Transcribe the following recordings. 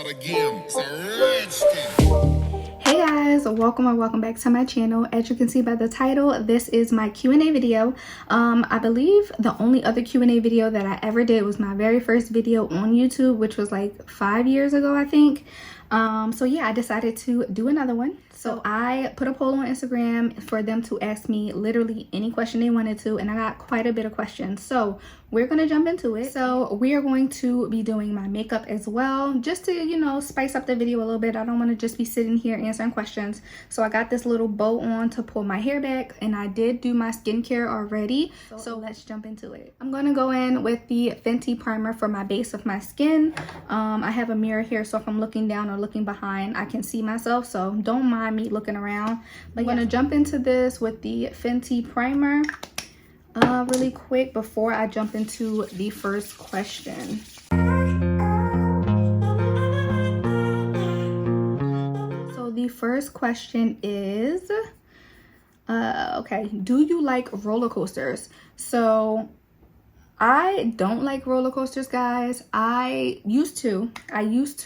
start again. It's a redskin. Hey guys, welcome back to my channel. As you can see by the title, this is my Q&A video. I believe the only other Q&A video that I ever did was my very first video on YouTube, which was like 5 years ago, I think. So yeah, I decided to do another one. So I put a poll on Instagram for them to ask me literally any question they wanted to, and I got quite a bit of questions. So we're gonna jump into it. So we are going to be doing my makeup as well, just to, you know, spice up the video a little bit. I don't want to just be sitting here answering questions. So I got this little bow on to pull my hair back, and I did do my skincare already. So let's jump into it. I'm gonna go in with the Fenty primer for my base of my skin. I have a mirror here, so if I'm looking down or looking behind, I can see myself, so don't mind me looking around. But I'm gonna jump into this with the Fenty primer really quick before I jump into the first question. So the first question is, okay, do you like roller coasters? So I don't like roller coasters, guys. I used to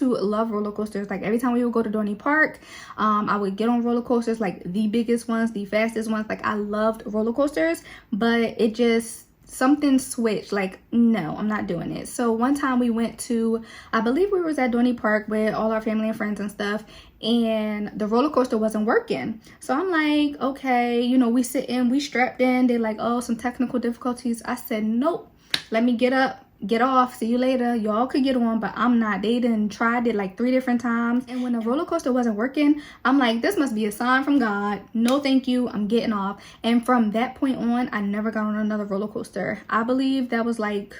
love roller coasters. Like every time we would go to Dorney Park, I would get on roller coasters, like the biggest ones, the fastest ones. Like I loved roller coasters, but it just, something switched. Like, no, I'm not doing it. So one time we went to, I believe we was at Dorney Park with all our family and friends and stuff, and the roller coaster wasn't working. So I'm like, okay, you know, we sit in, we strapped in. They're like, oh, some technical difficulties. I said, nope. Let me get up, get off, see you later. Y'all could get on, but I'm not. They done tried it like 3 different times. And when the roller coaster wasn't working, I'm like, this must be a sign from God. No, thank you. I'm getting off. And from that point on, I never got on another roller coaster. I believe that was like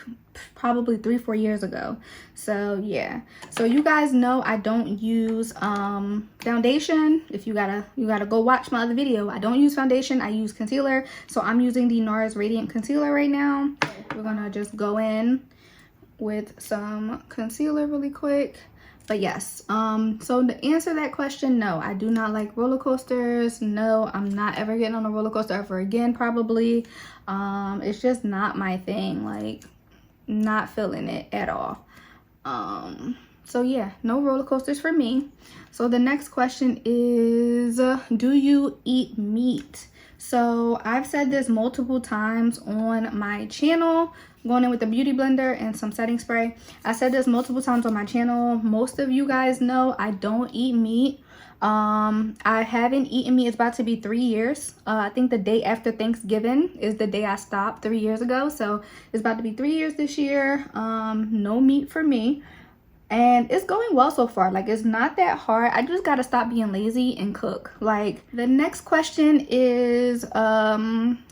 probably 3-4 years ago. So yeah, so you guys know I don't use foundation. If you gotta go watch my other video, I don't use foundation, I use concealer. So I'm using the NARS Radiant Concealer right now. We're gonna just go in with some concealer really quick. But yes, so to answer that question, no, I do not like roller coasters. No, I'm not ever getting on a roller coaster ever again, probably. It's just not my thing. Like, not feeling it at all. So yeah, no roller coasters for me. So the next question is, do you eat meat? So I've said this multiple times on my channel. I'm going in with the beauty blender and some setting spray. I said this multiple times on my channel. Most of you guys know I don't eat meat. I haven't eaten meat. It's about to be 3 years. I think the day after Thanksgiving is the day I stopped 3 years ago. So it's about to be 3 years this year. No meat for me. And it's going well so far. Like, it's not that hard. I just gotta stop being lazy and cook. Like, the next question is,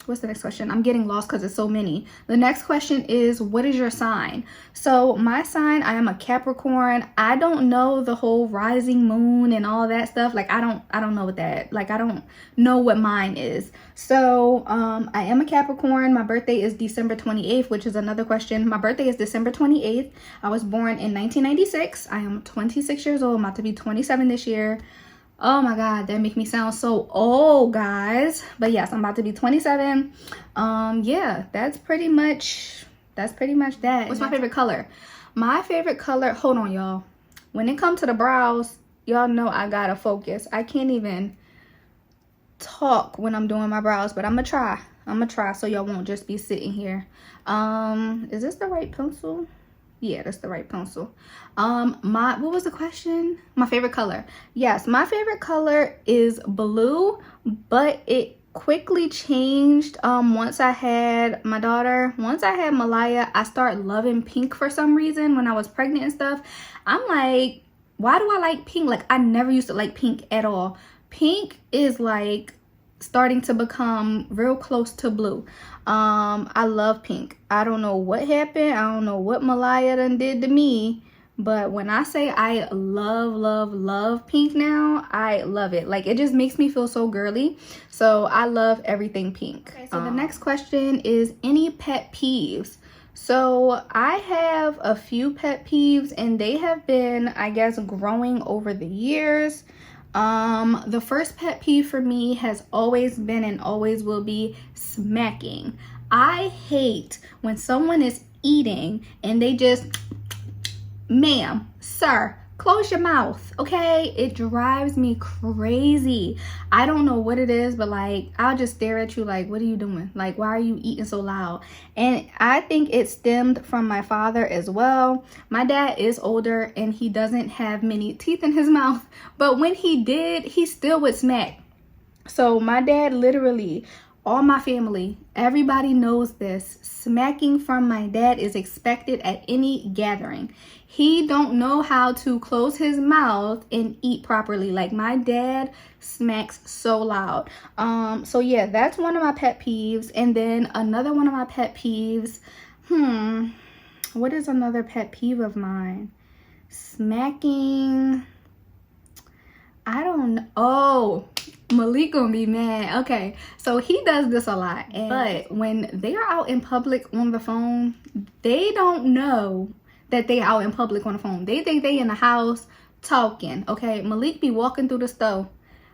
what's the next question? I'm getting lost because it's so many. The next question is, what is your sign? So my sign, I am a Capricorn. I don't know the whole rising moon and all that stuff. Like, I don't know what that, like, I don't know what mine is. So I am a Capricorn. My birthday is December 28th, which is another question. My birthday is December 28th. I was born in 1996. I am 26 years old. I'm about to be 27 this year. Oh my God, that makes me sound so old, guys. But yes, I'm about to be 27. Yeah, that's pretty much that. What's my favorite color? My favorite color, hold on, y'all. When it comes to the brows, y'all know I gotta focus. I can't even talk when I'm doing my brows, but I'm gonna try so y'all won't just be sitting here. Is this the right pencil? Yeah, that's the right pencil. What was the question? My favorite color. Yes, my favorite color is blue, but it quickly changed once I had my daughter. Once I had Malaya, I started loving pink for some reason. When I was pregnant and stuff, I'm like, why do I like pink? Like, I never used to like pink at all. Pink is like starting to become real close to blue. I love pink. I don't know what happened. I don't know what Malaya done did to me, but when I say I love pink now, I love it. Like, it just makes me feel so girly. So I love everything pink. Okay, so the next question is, any pet peeves? So I have a few pet peeves, and they have been, I guess, growing over the years. The first pet peeve for me has always been and always will be smacking. I hate when someone is eating and they just, ma'am, sir, close your mouth, okay? It drives me crazy. I don't know what it is, but like, I'll just stare at you like, what are you doing? Like, why are you eating so loud? And I think it stemmed from my father as well. My dad is older and he doesn't have many teeth in his mouth, but when he did, he still would smack. So my dad literally, all my family, everybody knows this. Smacking from my dad is expected at any gathering. He don't know how to close his mouth and eat properly. Like, my dad smacks so loud. So yeah, that's one of my pet peeves. And then another one of my pet peeves, what is another pet peeve of mine? Smacking. I don't know. Oh, Malik gonna be mad. Okay, so he does this a lot, but when they are out in public on the phone, they don't know that they out in public on the phone. They think they in the house talking. Okay, Malik be walking through the store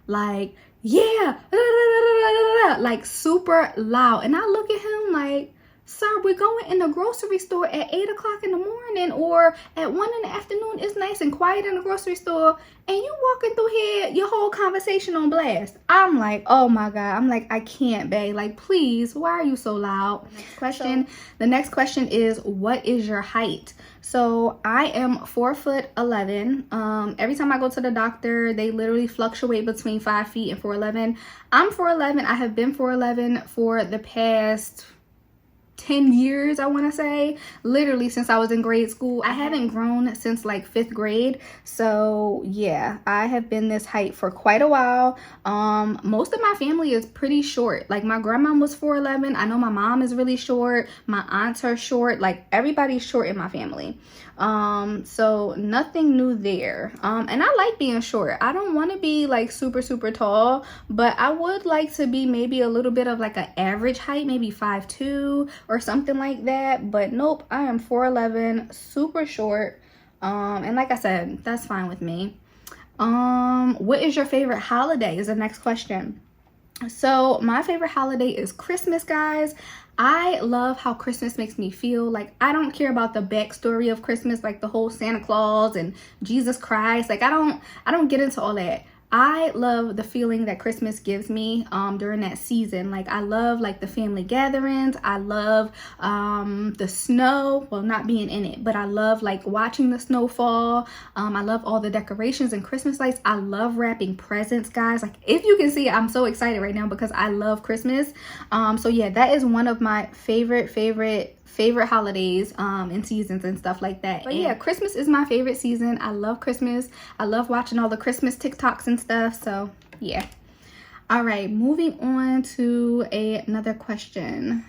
like, yeah, like super loud, and I look at him like, sir, we're going in the grocery store at 8 o'clock in the morning or at 1 in the afternoon. It's nice and quiet in the grocery store, and you walking through here, your whole conversation on blast. I'm like, oh my God. I'm like, I can't, babe. Like, please, why are you so loud? Next question. The next question is, what is your height? So I am 4'11". Every time I go to the doctor, they literally fluctuate between 5 feet and 4'11". I'm 4'11". I have been 4'11" for the past 10 years, I want to say, literally since I was in grade school. I haven't grown since like 5th grade. So yeah, I have been this height for quite a while. Most of my family is pretty short. Like, my grandma was 4'11". I know my mom is really short. My aunts are short. Like, everybody's short in my family. So nothing new there. And I like being short. I don't want to be like super tall, but I would like to be maybe a little bit of like an average height, maybe 5'2" or something like that. But nope, I am 4'11", super short. And like I said, that's fine with me. What is your favorite holiday is the next question. So my favorite holiday is Christmas, guys. I love how Christmas makes me feel. Like, I don't care about the backstory of Christmas, like the whole Santa Claus and Jesus Christ. Like, I don't get into all that. I love the feeling that Christmas gives me during that season. Like, I love like the family gatherings. I love the snow, well, not being in it, but I love like watching the snow fall. I love all the decorations and Christmas lights. I love wrapping presents, guys. Like, if you can see, I'm so excited right now because I love Christmas. So yeah, that is one of my favorite holidays and seasons and stuff like that. But yeah, Christmas is my favorite season. I love Christmas. I love watching all the Christmas TikToks and stuff. So yeah. All right, moving on to another question.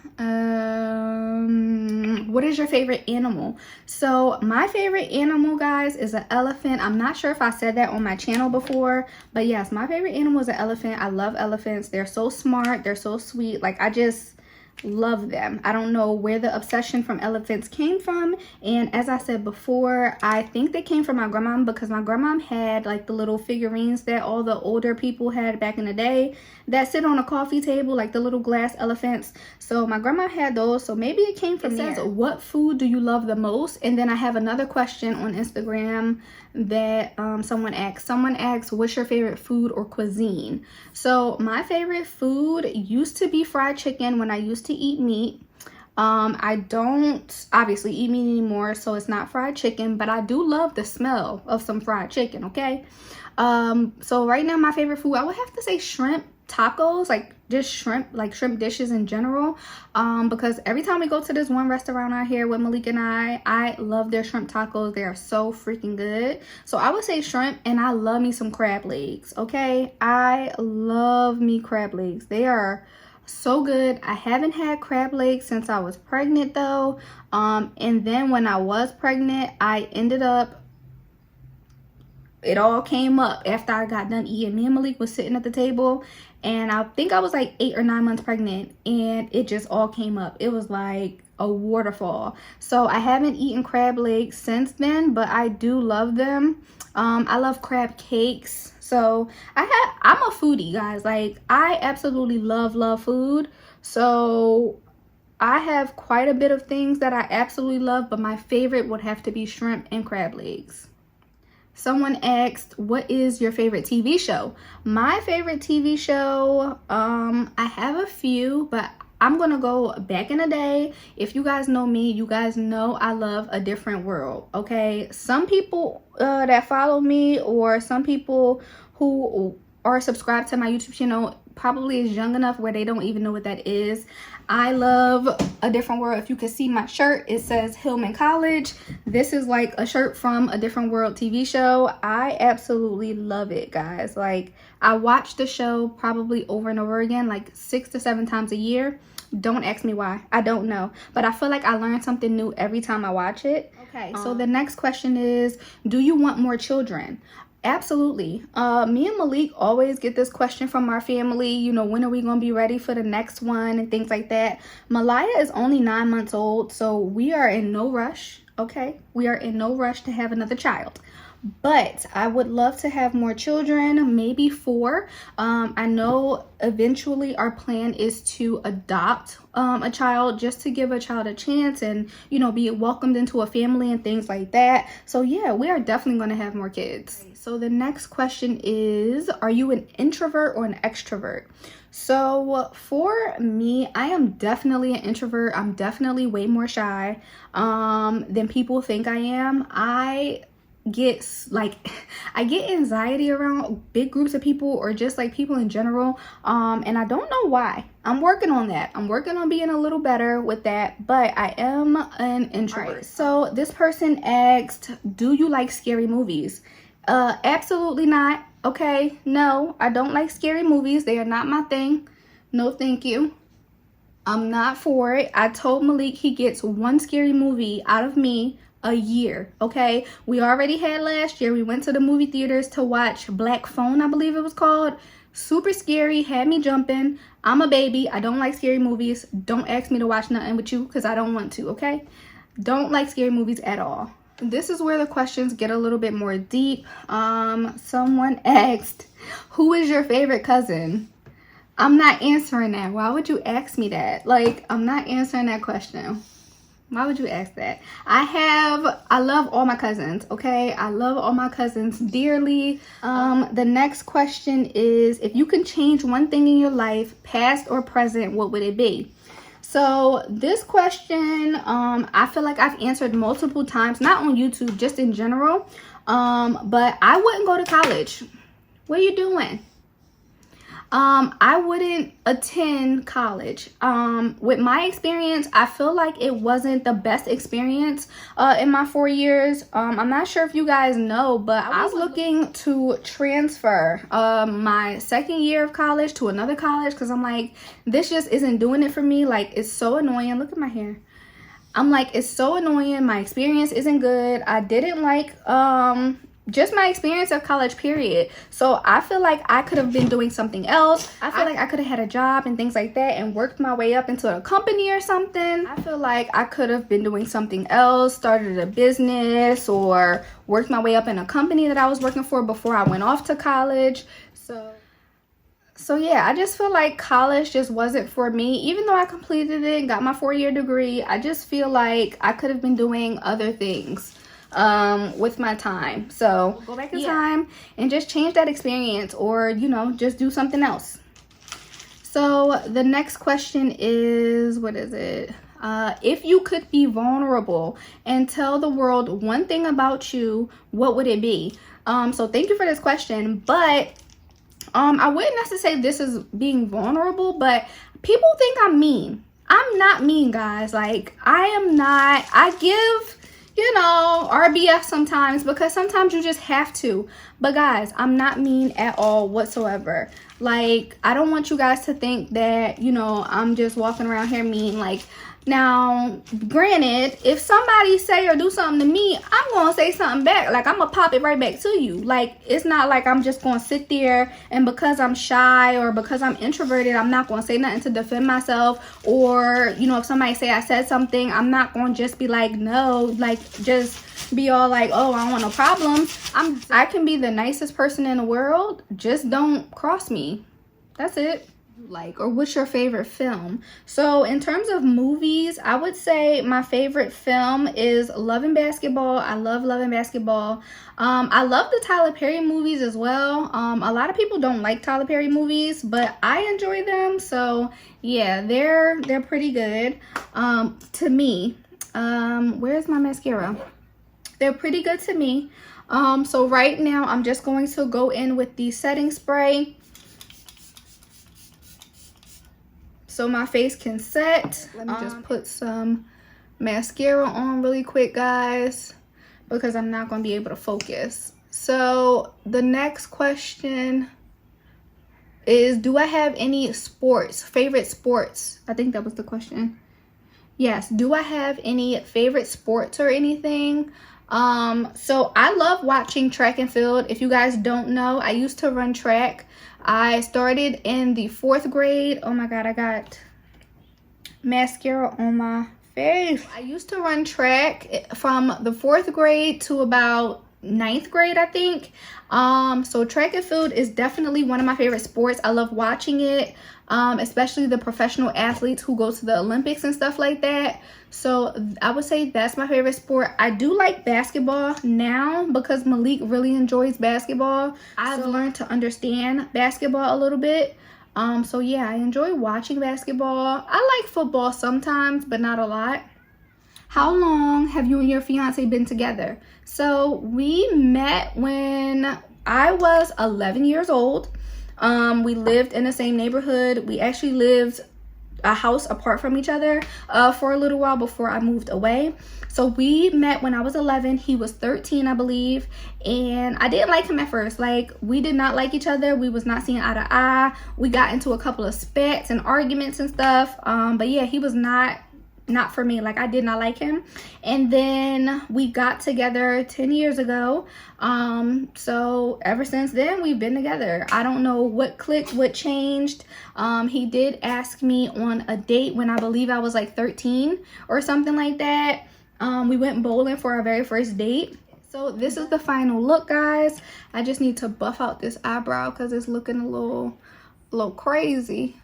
What is your favorite animal? So my favorite animal, guys, is an elephant. I'm not sure if I said that on my channel before, but yes, my favorite animal is an elephant. I love elephants. They're so smart. They're so sweet. Like, I just love them. I don't know where the obsession from elephants came from, and as I said before, I think they came from my grandma, because my grandma had like the little figurines that all the older people had back in the day that sit on a coffee table, like the little glass elephants. So my grandma had those, so maybe it came from there. It says, what food do you love the most? And then I have another question on Instagram that someone asked, what's your favorite food or cuisine? So my favorite food used to be fried chicken when I used to eat meat. I don't obviously eat meat anymore, so it's not fried chicken, but I do love the smell of some fried chicken, okay? So right now my favorite food, I would have to say shrimp tacos, like just shrimp, like shrimp dishes in general, because every time we go to this one restaurant out here with Malik and I love their shrimp tacos. They are so freaking good. So I would say shrimp, and I love me some crab legs, okay? I love me crab legs. They are so good. I haven't had crab legs since I was pregnant though, and then when I was pregnant, I ended up, it all came up after I got done eating. Me and Malik was sitting at the table, and I think I was like 8 or 9 months pregnant, and it just all came up. It was like a waterfall. So I haven't eaten crab legs since then, but I do love them. I love crab cakes. So I'm a foodie, guys. Like, I absolutely love food. So I have quite a bit of things that I absolutely love, but my favorite would have to be shrimp and crab legs. Someone asked, what is your favorite TV show? My favorite TV show, I have a few, but I'm gonna go back in the day. If you guys know me, you guys know I love A Different World, okay? Some people that follow me, or some people who are subscribed to my YouTube channel probably is young enough where they don't even know what that is. I love A Different World. If you can see my shirt, it says Hillman College. This is like a shirt from A Different World TV show. I absolutely love it, guys. Like, I watch the show probably over and over again, like 6 to 7 times a year. Don't ask me why. I don't know. But I feel like I learn something new every time I watch it. Okay, so the next question is, do you want more children? Absolutely. Me and Malik always get this question from our family, you know, when are we going to be ready for the next one and things like that. Malaya is only 9 months old, so we are in no rush, okay? We are in no rush to have another child. But I would love to have more children, maybe 4. I know eventually our plan is to adopt a child, just to give a child a chance and, you know, be welcomed into a family and things like that. So yeah, we are definitely going to have more kids. So the next question is, are you an introvert or an extrovert? So for me, I am definitely an introvert. I'm definitely way more shy than people think I am. I get anxiety around big groups of people, or just like people in general, and I don't know why. I'm working on that. I'm working on being a little better with that, but I am an introvert. Right. So this person asked, do you like scary movies? Absolutely not. Okay, no, I don't like scary movies. They are not my thing. No thank you. I'm not for it. I told Malik he gets 1 scary movie out of me a year, okay? We already had last year. We went to the movie theaters to watch Black Phone, I believe it was called. Super scary, had me jumping. I'm a baby. I don't like scary movies. Don't ask me to watch nothing with you because I don't want to, okay? Don't like scary movies at all. This is where the questions get a little bit more deep. Someone asked, who is your favorite cousin? I'm not answering that. Why would you ask me that? Like, I'm not answering that question. Why would you ask that? I love all my cousins, okay? I love all my cousins dearly. The next question is, if you can change one thing in your life, past or present, what would it be? So this question, I feel like I've answered multiple times, not on YouTube, just in general. But I wouldn't go to college. What are you doing? I wouldn't attend college. With my experience, I feel like it wasn't the best experience in my 4 years. I'm not sure if you guys know, but I was looking to transfer my 2nd year of college to another college because I'm like, this just isn't doing it for me. Like, it's so annoying. Look at my hair. I'm like, it's so annoying. My experience isn't good. I didn't like just my experience of college, period. So I feel like I could have been doing something else. I feel like I could have had a job and things like that and worked my way up into a company or something. I feel like I could have been doing something else, started a business, or worked my way up in a company that I was working for before I went off to college. So yeah, I just feel like college just wasn't for me. Even though I completed it and got my 4-year degree, I just feel like I could have been doing other things with my time. So go back in time and just change that experience, or, you know, just do something else. So the next question is, what is it? If you could be vulnerable and tell the world one thing about you, what would it be? So thank you for this question, but I wouldn't necessarily say this is being vulnerable, but people think I'm mean. I'm not mean, guys. Like, I am not. I give, you know, RBF sometimes because sometimes you just have to. But guys, I'm not mean at all whatsoever. Like, I don't want you guys to think that, you know, I'm just walking around here mean. Like, now, granted, if somebody say or do something to me, I'm going to say something back. Like, I'm going to pop it right back to you. Like, it's not like I'm just going to sit there and because I'm shy or because I'm introverted, I'm not going to say nothing to defend myself. Or, you know, if somebody say I said something, I'm not going to just be like, no, like, just be all like, oh, I don't want no problems. I can be the nicest person in the world. Just don't cross me. That's it. like, or what's your favorite film? So in terms of movies, I would say my favorite film is Love and Basketball. I love Love and Basketball. I love the Tyler Perry movies as well. A lot of people don't like Tyler Perry movies, but I enjoy them. So yeah, they're pretty good to me. Where's my mascara? They're pretty good to me. So right now I'm just going to go in with the setting spray so my face can set. Let me just put some mascara on really quick, guys, because I'm not going to be able to focus. So the next question is, do I have any favorite sports? I think that was the question. Yes, do I have any favorite sports or anything? So I love watching track and field. If you guys don't know, I used to run track. I started in the 4th grade. Oh my God, I got mascara on my face. I used to run track from the 4th grade to about 9th grade, I think. So track and field is definitely one of my favorite sports. I love watching it, especially the professional athletes who go to the Olympics and stuff like that. So I would say that's my favorite sport. I do like basketball now because Malik really enjoys basketball. I've learned to understand basketball a little bit. So yeah, I enjoy watching basketball. I like football sometimes, but not a lot. How long have you and your fiance been together? So we met when I was 11 years old. We lived in the same neighborhood. We actually lived a house apart from each other for a little while before I moved away. So we met when I was 11. He was 13, I believe. And I didn't like him at first. Like, we did not like each other. We was not seeing eye to eye. We got into a couple of spats and arguments and stuff. But yeah, he was not for me. Like, I did not like him. And then we got together 10 years ago. So ever since then we've been together. I don't know what clicked, what changed. He did ask me on a date when I believe I was like 13 or something like that. We went bowling for our very first date. So this is the final look, guys. I just need to buff out this eyebrow because it's looking a little crazy.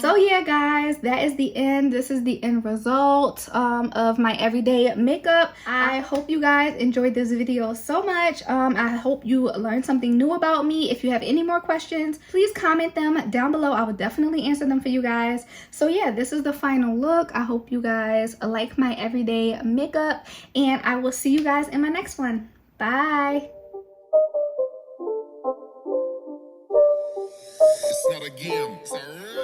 So yeah, guys, that is the end. This is the end result of my everyday makeup. I hope you guys enjoyed this video so much. I hope you learned something new about me. If you have any more questions, please comment them down below. I will definitely answer them for you guys. So yeah, this is the final look. I hope you guys like my everyday makeup, and I will see you guys in my next one. Bye. It's not a game. It's a